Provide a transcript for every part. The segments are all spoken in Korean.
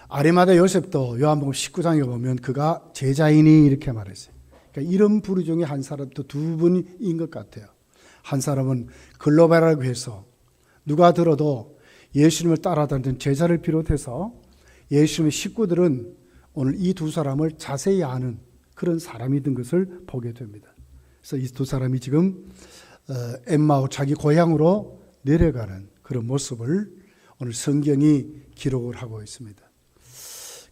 아리마다 요셉도 요한복음 19장에 보면 그가 제자이니 이렇게 말했어요. 그러니까 이런 부류 중에 한 사람 또 두 분인 것 같아요. 한 사람은 글로벌하고 해서 누가 들어도 예수님을 따라다니는 제자를 비롯해서 예수님의 식구들은 오늘 이 두 사람을 자세히 아는 그런 사람이 된 것을 보게 됩니다. 그래서 이 두 사람이 지금 엠마오 자기 고향으로 내려가는 그런 모습을 오늘 성경이 기록을 하고 있습니다.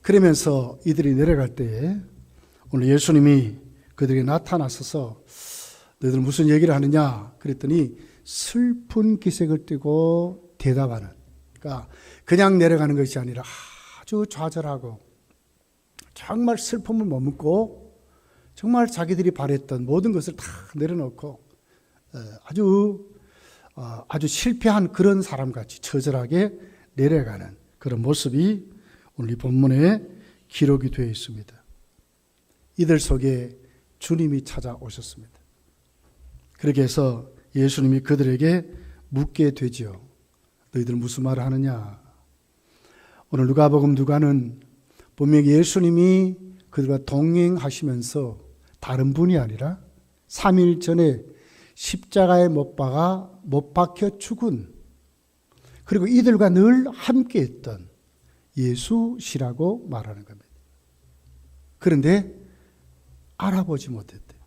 그러면서 이들이 내려갈 때에 오늘 예수님이 그들에게 나타나셔서 너희들 무슨 얘기를 하느냐 그랬더니 슬픈 기색을 띠고 대답하는, 그러니까 그냥 내려가는 것이 아니라 아주 좌절하고 정말 슬픔을 머금고 정말 자기들이 바랬던 모든 것을 다 내려놓고 아주 실패한 그런 사람같이 처절하게 내려가는 그런 모습이 오늘 이 본문에 기록이 되어 있습니다. 이들 속에 주님이 찾아오셨습니다. 그렇게 해서 예수님이 그들에게 묻게 되지요. 너희들 무슨 말을 하느냐? 오늘 누가복음 누가는 분명히 예수님이 그들과 동행하시면서 다른 분이 아니라 3일 전에 십자가에 못 박혀 죽은, 그리고 이들과 늘 함께했던 예수시라고 말하는 겁니다. 그런데 알아보지 못했대요.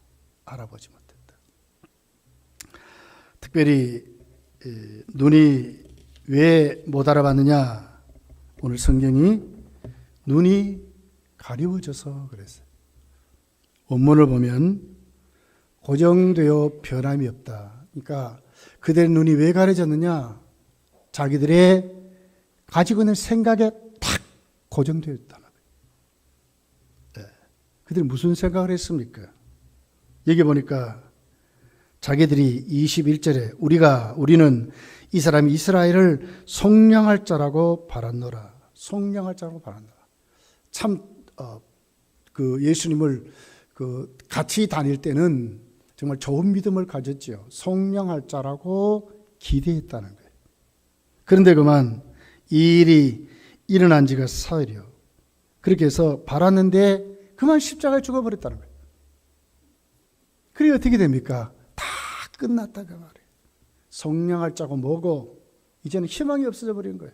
알아보지 못했다. 특별히 눈이 왜 못 알아봤느냐? 오늘 성경이 눈이 가리워져서 그랬어요. 원문을 보면 고정되어 변함이 없다. 그러니까 그들의 눈이 왜 가려졌느냐? 자기들의 가지고 있는 생각에 탁 고정되어 있다는 거예요. 네. 그들이 무슨 생각을 했습니까? 여기 보니까 자기들이 21절에 우리는 이 사람이 이스라엘을 속량할 자라고 바랐노라. 속량할 자라고 바랐노라. 참 예수님을 같이 다닐 때는 정말 좋은 믿음을 가졌죠. 속량할 자라고 기대했다는 거예요. 그런데 그만 이 일이 일어난 지가 사흘이요. 그렇게 해서 바랐는데 그만 십자가에 죽어버렸다는 거예요. 그게 어떻게 됩니까? 다 끝났다가 말이에요. 속량할 자고 뭐고 이제는 희망이 없어져 버린 거예요.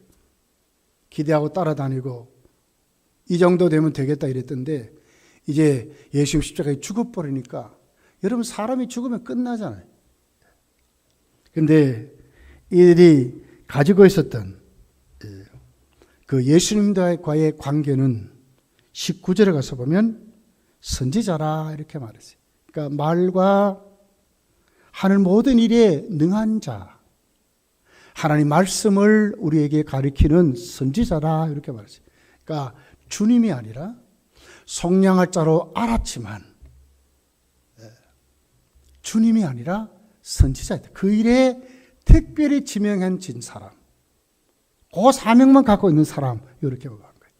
기대하고 따라다니고 이 정도 되면 되겠다 이랬던데 이제 예수님 십자가에 죽어버리니까, 여러분 사람이 죽으면 끝나잖아요. 그런데 이들이 가지고 있었던 그 예수님과의 관계는 19절에 가서 보면 선지자라 이렇게 말했어요. 그러니까 말과 하늘 모든 일에 능한 자, 하나님 말씀을 우리에게 가리키는 선지자라 이렇게 말했어요. 그러니까 주님이 아니라 속량할 자로 알았지만 주님이 아니라 선지자이다. 그 일에 특별히 지명해진 사람, 그 사명만 갖고 있는 사람, 이렇게 보는 거예요.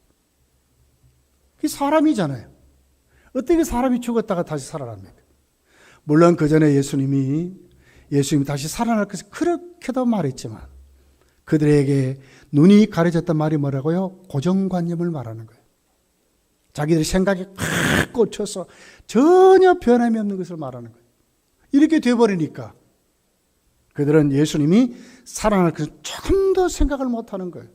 그게 사람이잖아요. 어떻게 사람이 죽었다가 다시 살아납니까? 물론 그 전에 예수님이 다시 살아날 것을 그렇게도 말했지만 그들에게 눈이 가려졌단 말이 뭐라고요? 고정관념을 말하는 거예요. 자기들의 생각에 팍 꽂혀서 전혀 변함이 없는 것을 말하는 거예요. 이렇게 돼버리니까 그들은 예수님이 살아날 것을 조금 더 생각을 못하는 거예요.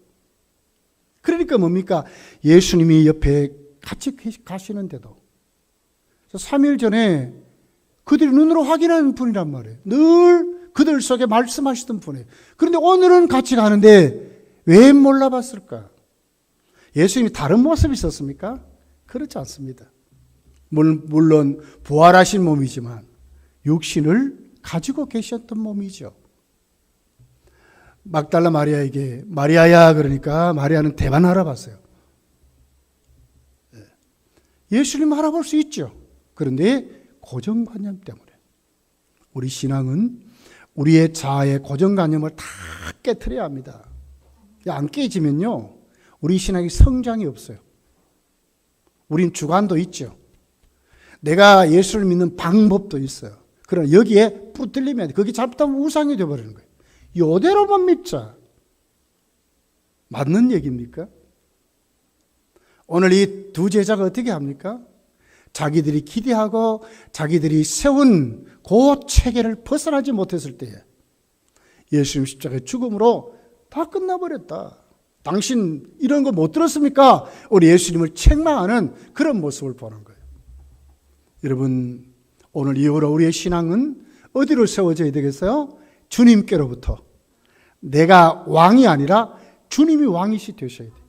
그러니까 뭡니까? 예수님이 옆에 같이 가시는데도 3일 전에 그들이 눈으로 확인하는 분이란 말이에요. 늘 그들 속에 말씀하시던 분이에요. 그런데 오늘은 같이 가는데 왜 몰라봤을까? 예수님이 다른 모습이 있었습니까? 그렇지 않습니다. 물론 부활하신 몸이지만 육신을 가지고 계셨던 몸이죠. 막달라 마리아에게 마리아야 그러니까 마리아는 대만 알아봤어요. 예수님 알아볼 수 있죠. 그런데 고정관념 때문에 우리 신앙은 우리의 자아의 고정관념을 다 깨트려야 합니다. 안 깨지면요 우리 신앙이 성장이 없어요. 우린 주관도 있죠. 내가 예수를 믿는 방법도 있어요. 그러나 여기에 붙들리면 그게 잘못하면 우상이 되어버리는 거예요. 이대로만 믿자. 맞는 얘기입니까? 오늘 이 두 제자가 어떻게 합니까? 자기들이 기대하고 자기들이 세운 그 체계를 벗어나지 못했을 때에 예수님 십자가의 죽음으로 다 끝나버렸다. 당신 이런 거 못 들었습니까? 우리 예수님을 책망하는 그런 모습을 보는 거예요. 여러분, 오늘 이후로 우리의 신앙은 어디로 세워져야 되겠어요? 주님께로부터. 내가 왕이 아니라 주님이 왕이시 되셔야 돼요.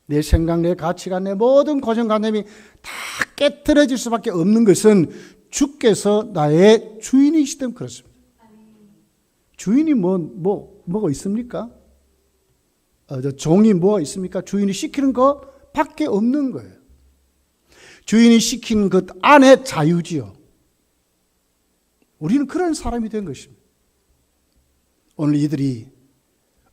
내 생각, 내 가치관, 내 모든 고정관념이 다 깨트려질 수밖에 없는 것은 주께서 나의 주인이시기 때문에 그렇습니다. 주인이 뭐가 있습니까? 종이 뭐가 있습니까? 주인이 시키는 것 밖에 없는 거예요. 주인이 시킨 것 안에 자유지요. 우리는 그런 사람이 된 것입니다. 오늘 이들이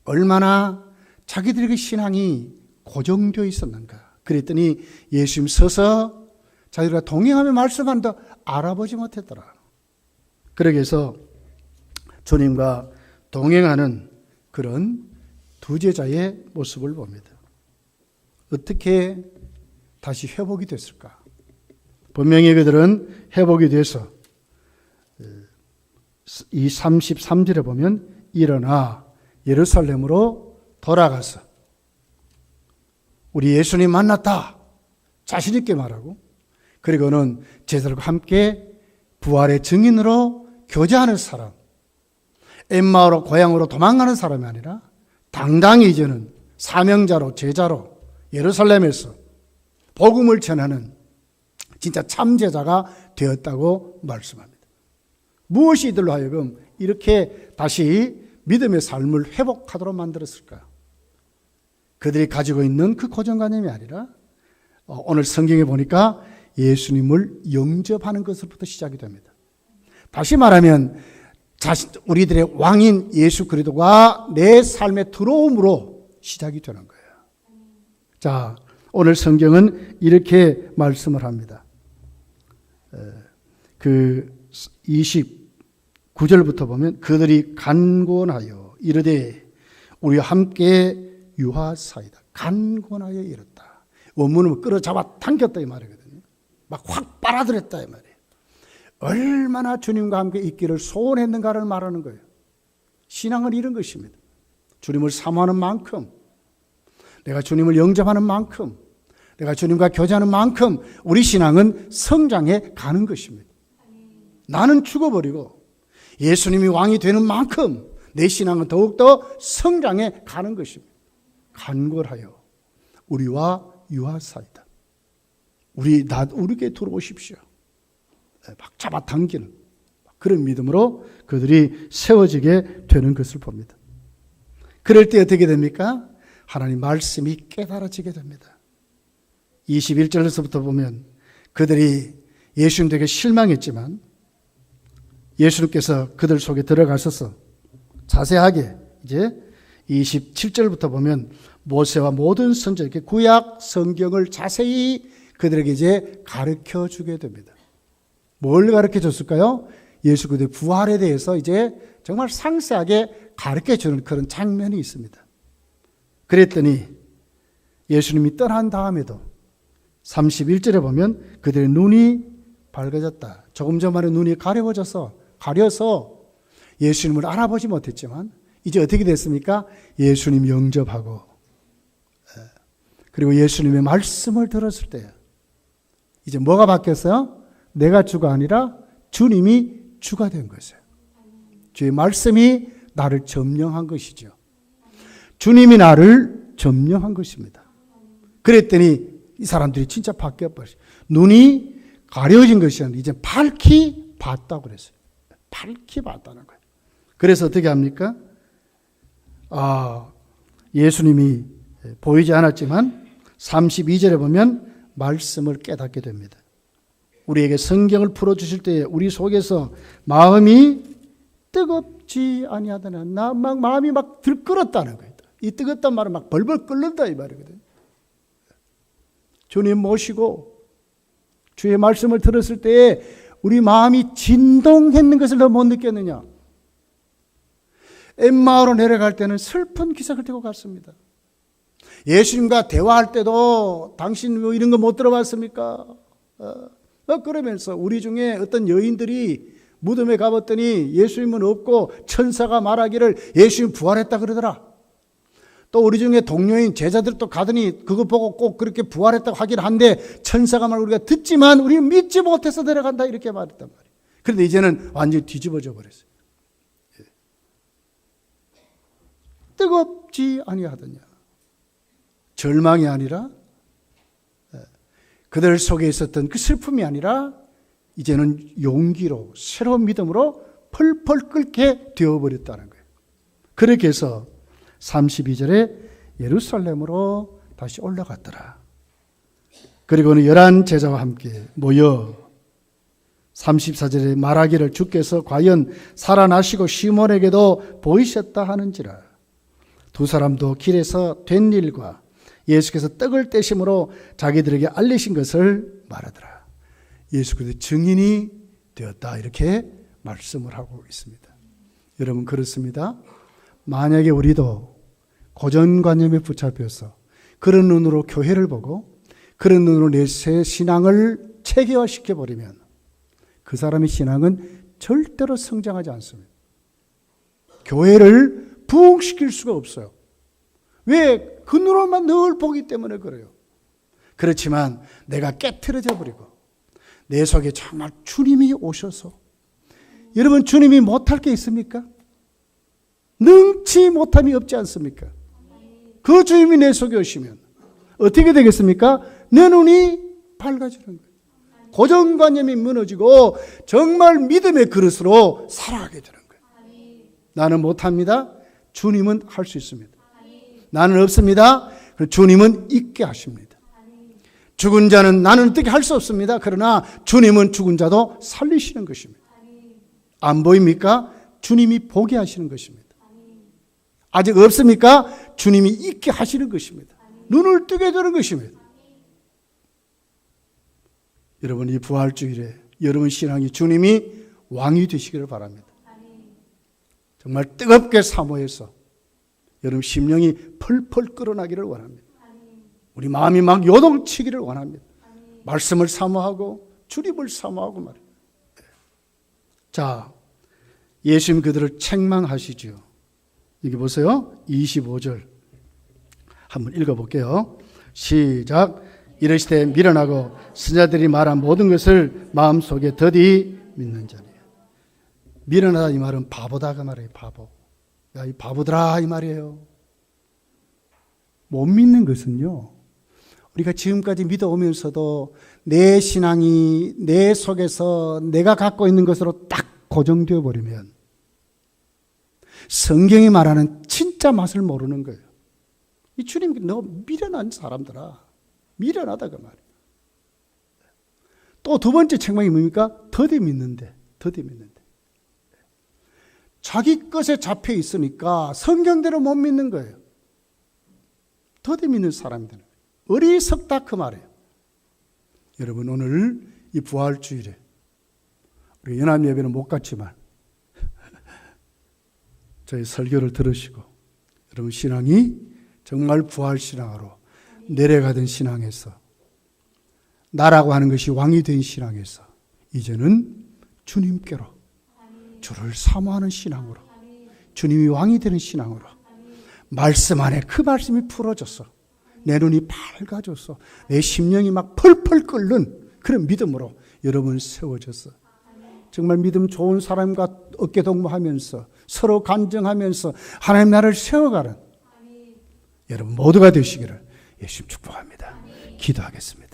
얼마나 자기들에게 신앙이 고정되어 있었는가. 그랬더니 예수님 서서 자기들과 동행하며 말씀한다 알아보지 못했더라. 그러기 위해서 주님과 동행하는 그런 두 제자의 모습을 봅니다. 어떻게 다시 회복이 됐을까? 분명히 그들은 회복이 돼서 이 33절에 보면 일어나 예루살렘으로 돌아가서 우리 예수님 만났다 자신 있게 말하고, 그리고는 제자들과 함께 부활의 증인으로 교제하는 사람, 엠마오로 고향으로 도망가는 사람이 아니라 당당히 이제는 사명자로 제자로 예루살렘에서 복음을 전하는 진짜 참제자가 되었다고 말씀합니다. 무엇이 이들로 하여금 이렇게 다시 믿음의 삶을 회복하도록 만들었을까요? 그들이 가지고 있는 그 고정관념이 아니라 오늘 성경에 보니까 예수님을 영접하는 것부터 시작이 됩니다. 다시 말하면 우리들의 왕인 예수 그리스도가 내 삶에 들어옴으로 시작이 되는 거예요. 자, 오늘 성경은 이렇게 말씀을 합니다. 그 29절부터 보면 그들이 간곤하여 이르되 우리와 함께 유하사이다. 간곤하여 이르다. 원문은 끌어잡아 당겼다 이 말이거든요. 막 확 빨아들였다 이 말이에요. 얼마나 주님과 함께 있기를 소원했는가를 말하는 거예요. 신앙은 이런 것입니다. 주님을 사모하는 만큼, 내가 주님을 영접하는 만큼, 내가 주님과 교제하는 만큼 우리 신앙은 성장해 가는 것입니다. 나는 죽어버리고 예수님이 왕이 되는 만큼 내 신앙은 더욱더 성장해 가는 것입니다. 간골하여 우리와 유하사이다. 우리에게 들어오십시오. 막 잡아당기는 그런 믿음으로 그들이 세워지게 되는 것을 봅니다. 그럴 때 어떻게 됩니까? 하나님 말씀이 깨달아지게 됩니다. 21절에서부터 보면 그들이 예수님 되게 실망했지만 예수님께서 그들 속에 들어가셔서 자세하게 이제 27절부터 보면 모세와 모든 선지자에게 구약 성경을 자세히 그들에게 이제 가르쳐 주게 됩니다. 뭘 가르쳐 줬을까요? 예수 그리스도의 부활에 대해서 이제 정말 상세하게 가르쳐 주는 그런 장면이 있습니다. 그랬더니 예수님이 떠난 다음에도 31절에 보면 그들의 눈이 밝아졌다. 조금 전만에 눈이 가려서 예수님을 알아보지 못했지만 이제 어떻게 됐습니까? 예수님 영접하고 그리고 예수님의 말씀을 들었을 때 이제 뭐가 바뀌었어요? 내가 주가 아니라 주님이 주가 된 것이에요. 주의 말씀이 나를 점령한 것이죠. 주님이 나를 점령한 것입니다. 그랬더니 이 사람들이 진짜 바뀌어버렸어요. 눈이 가려진 것이 아니라 이제 밝히 봤다고 그랬어요. 밝히 봤다는 거예요. 그래서 어떻게 합니까? 예수님이 보이지 않았지만 32절에 보면 말씀을 깨닫게 됩니다. 우리에게 성경을 풀어주실 때 우리 속에서 마음이 뜨겁지 아니하더냐. 마음이 막 들끓었다는 거예요. 이 뜨겁단 말은 막 벌벌 끓는다 이 말이거든요. 주님 모시고 주의 말씀을 들었을 때에 우리 마음이 진동했는 것을 너 못 느꼈느냐? 엠마오로 내려갈 때는 슬픈 기색을 띠고 갔습니다. 예수님과 대화할 때도 당신 뭐 이런 거 못 들어봤습니까? 그러면서 우리 중에 어떤 여인들이 무덤에 가봤더니 예수님은 없고 천사가 말하기를 예수님 부활했다 그러더라. 또 우리 중에 동료인 제자들도 가더니 그거 보고 꼭 그렇게 부활했다고 하긴 한데 천사가 말 우리가 듣지만 우리는 믿지 못해서 내려간다 이렇게 말했단 말이에요. 그런데 이제는 완전히 뒤집어져 버렸어요. 뜨겁지 아니하더냐. 절망이 아니라 그들 속에 있었던 그 슬픔이 아니라 이제는 용기로 새로운 믿음으로 펄펄 끓게 되어버렸다는 거예요. 그렇게 해서 32절에 예루살렘으로 다시 올라갔더라. 그리고는 11 제자와 함께 모여 34절에 말하기를 주께서 과연 살아나시고 시몬에게도 보이셨다 하는지라. 두 사람도 길에서 된 일과 예수께서 떡을 떼심으로 자기들에게 알리신 것을 말하더라. 예수 그리스도의 증인이 되었다 이렇게 말씀을 하고 있습니다. 여러분 그렇습니다. 만약에 우리도 고정관념에 붙잡혀서 그런 눈으로 교회를 보고 그런 눈으로 내 신앙을 체계화시켜버리면 그 사람의 신앙은 절대로 성장하지 않습니다. 교회를 부흥시킬 수가 없어요. 왜? 그 눈으로만 늘 보기 때문에 그래요. 그렇지만 내가 깨트려져 버리고 내 속에 정말 주님이 오셔서 여러분 주님이 못할 게 있습니까? 능치 못함이 없지 않습니까? 그 주님이 내 속에 오시면 어떻게 되겠습니까? 내 눈이 밝아지는 거예요. 고정관념이 무너지고 정말 믿음의 그릇으로 살아가게 되는 거예요. 나는 못합니다. 주님은 할 수 있습니다. 나는 없습니다. 주님은 있게 하십니다. 죽은 자는 나는 어떻게 할 수 없습니다. 그러나 주님은 죽은 자도 살리시는 것입니다. 안 보입니까? 주님이 보게 하시는 것입니다. 아직 없습니까? 주님이 있게 하시는 것입니다. 눈을 뜨게 되는 것입니다. 여러분 이 부활주일에 여러분 신앙이 주님이 왕이 되시기를 바랍니다. 정말 뜨겁게 사모해서 여러분 심령이 펄펄 끓어나기를 원합니다. 우리 마음이 막 요동치기를 원합니다. 말씀을 사모하고 주님을 사모하고 말이에요. 자, 예수님 그들을 책망하시죠. 여기 보세요. 25절 한번 읽어볼게요. 시작. 이르시되 미련하고 선자들이 말한 모든 것을 마음속에 더디 믿는 자니라. 미련하다 이 말은 바보다 그 말이에요. 바보. 야, 이 바보들아 이 말이에요. 못 믿는 것은요, 우리가 지금까지 믿어오면서도 내 신앙이 내 속에서 내가 갖고 있는 것으로 딱 고정되어 버리면 성경이 말하는 진짜 맛을 모르는 거예요. 이 주님 너 미련한 사람들아, 미련하다 그 말이에요. 또 두 번째 책망이 뭡니까? 더디 믿는데. 자기 것에 잡혀 있으니까 성경대로 못 믿는 거예요. 더디 믿는 사람들은 어리석다 그 말이에요. 여러분 오늘 이 부활주일에 우리 연합예배는 못 갔지만 저희 설교를 들으시고 여러분 신앙이 정말 부활신앙으로 내려가던 신앙에서 나라고 하는 것이 왕이 된 신앙에서 이제는 주님께로 주를 사모하는 신앙으로 주님이 왕이 되는 신앙으로 말씀 안에 그 말씀이 풀어져서 내 눈이 밝아져서 내 심령이 막 펄펄 끓는 그런 믿음으로 여러분 세워졌어. 정말 믿음 좋은 사람과 어깨동무하면서 서로 간증하면서 하나님 나라를 세워가는 여러분 모두가 되시기를 예수님 축복합니다. 기도하겠습니다.